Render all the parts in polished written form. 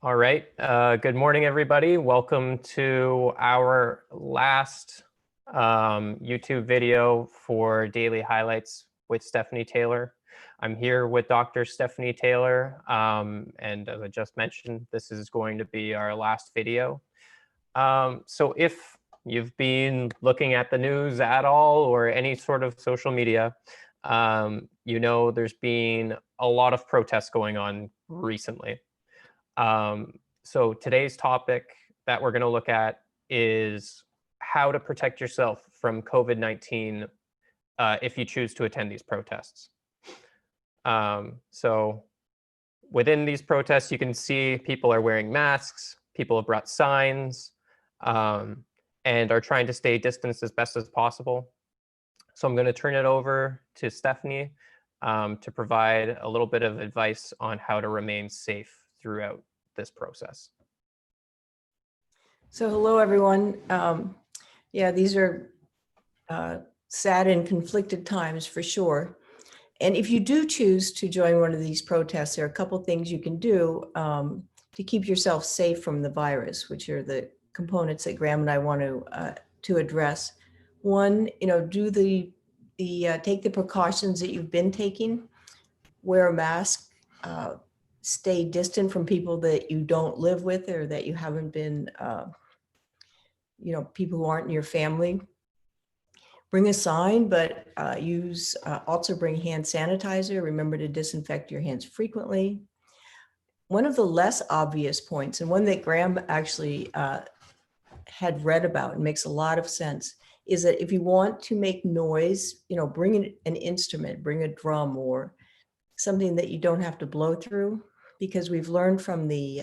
All right. Good morning, everybody. Welcome to our last YouTube video for Daily Highlights with Stephanie Taylor. I'm here with Dr. Stephanie Taylor, and as I just mentioned, this is going to be our last video. So if you've been looking at the news at all or any sort of social media, you know there's been a lot of protests going on recently. So today's topic that we're going to look at is how to protect yourself from COVID-19 if you choose to attend these protests. So within these protests, you can see people are wearing masks, people have brought signs, and are trying to stay distanced as best as possible. So I'm going to turn it over to Stephanie to provide a little bit of advice on how to remain safe throughout this process. So hello, everyone. Yeah, these are sad and conflicted times for sure. And if you do choose to join one of these protests, there are a couple things you can do to keep yourself safe from the virus, which are the components that Graham and I want to address. One, take the precautions that you've been taking. Wear a mask. Stay distant from people that you don't live with or that you haven't been, people who aren't in your family. Bring a sign, but also bring hand sanitizer. Remember to disinfect your hands frequently. One of the less obvious points, and one that Graham actually had read about and makes a lot of sense, is that if you want to make noise, bring an instrument, bring a drum or something that you don't have to blow through, because we've learned from the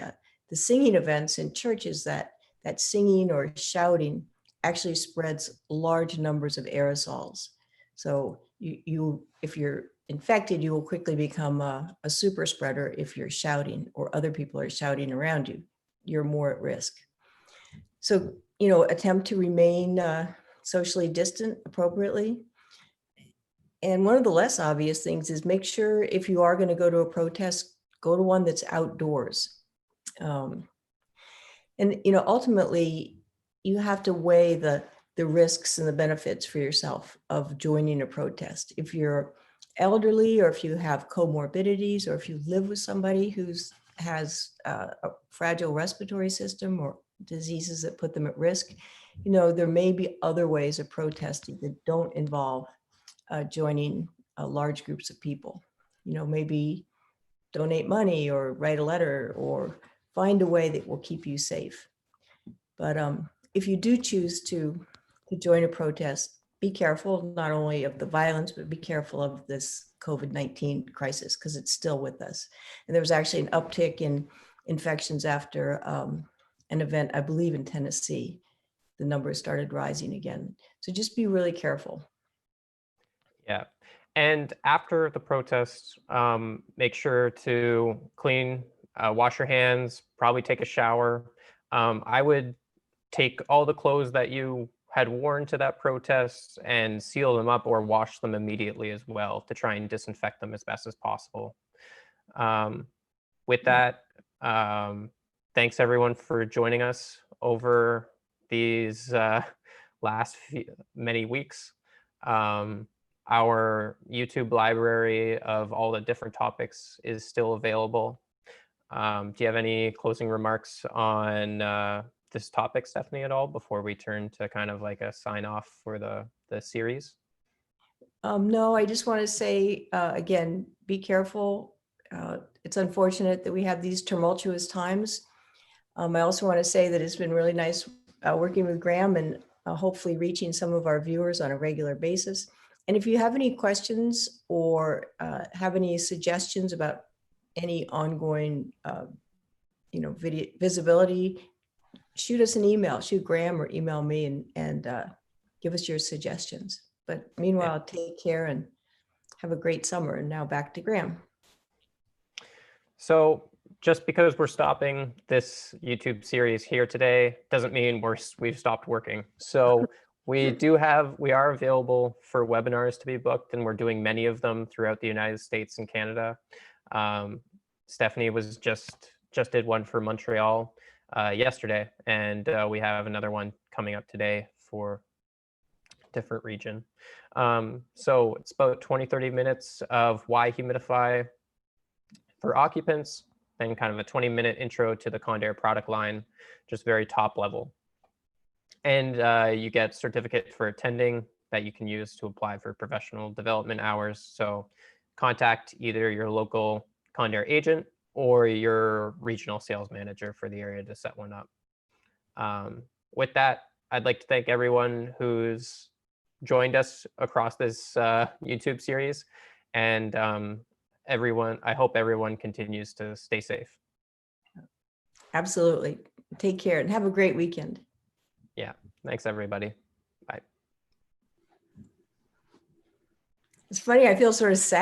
singing events in churches that singing or shouting actually spreads large numbers of aerosols. So if you're infected, you will quickly become a super spreader if you're shouting or other people are shouting around you. You're more at risk. So, attempt to remain socially distant appropriately. And one of the less obvious things is make sure if you are going to go to a protest, go to one that's outdoors. Ultimately, you have to weigh the risks and the benefits for yourself of joining a protest. If you're elderly or if you have comorbidities or if you live with somebody who has a fragile respiratory system or diseases that put them at risk, there may be other ways of protesting that don't involve joining large groups of people. Maybe donate money or write a letter or find a way that will keep you safe. But if you do choose to join a protest, be careful not only of the violence, but be careful of this COVID-19 crisis because it's still with us. And there was actually an uptick in infections after an event, I believe in Tennessee. The numbers started rising again. So just be really careful. Yeah. And after the protests, make sure to clean, wash your hands, probably take a shower. I would take all the clothes that you had worn to that protest and seal them up or wash them immediately as well to try and disinfect them as best as possible. With that, thanks everyone for joining us over these last many weeks. Our YouTube library of all the different topics is still available. Do you have any closing remarks on this topic, Stephanie, at all before we turn to kind of like a sign off for the series? No, I just want to say, again, be careful. It's unfortunate that we have these tumultuous times. I also want to say that it's been really nice working with Graham and hopefully reaching some of our viewers on a regular basis. And if you have any questions or have any suggestions about any ongoing, video visibility, shoot us an email, shoot Graham or email me and give us your suggestions. But meanwhile, take care and have a great summer. And now back to Graham. So just because we're stopping this YouTube series here today doesn't mean we've stopped working. So we are available for webinars to be booked, and we're doing many of them throughout the United States and Canada. Stephanie was just just did one for Montreal yesterday, and we have another one coming up today for a different region. So it's about 20-30 minutes of why humidify for occupants, then kind of a 20-minute intro to the Condair product line, just very top level. And you get certificate for attending that you can use to apply for professional development hours. So contact either your local Condair agent or your regional sales manager for the area to set one up. With that, I'd like to thank everyone who's joined us across this YouTube series. And I hope everyone continues to stay safe. Absolutely. Take care and have a great weekend. Yeah. Thanks, everybody. Bye. It's funny, I feel sort of sad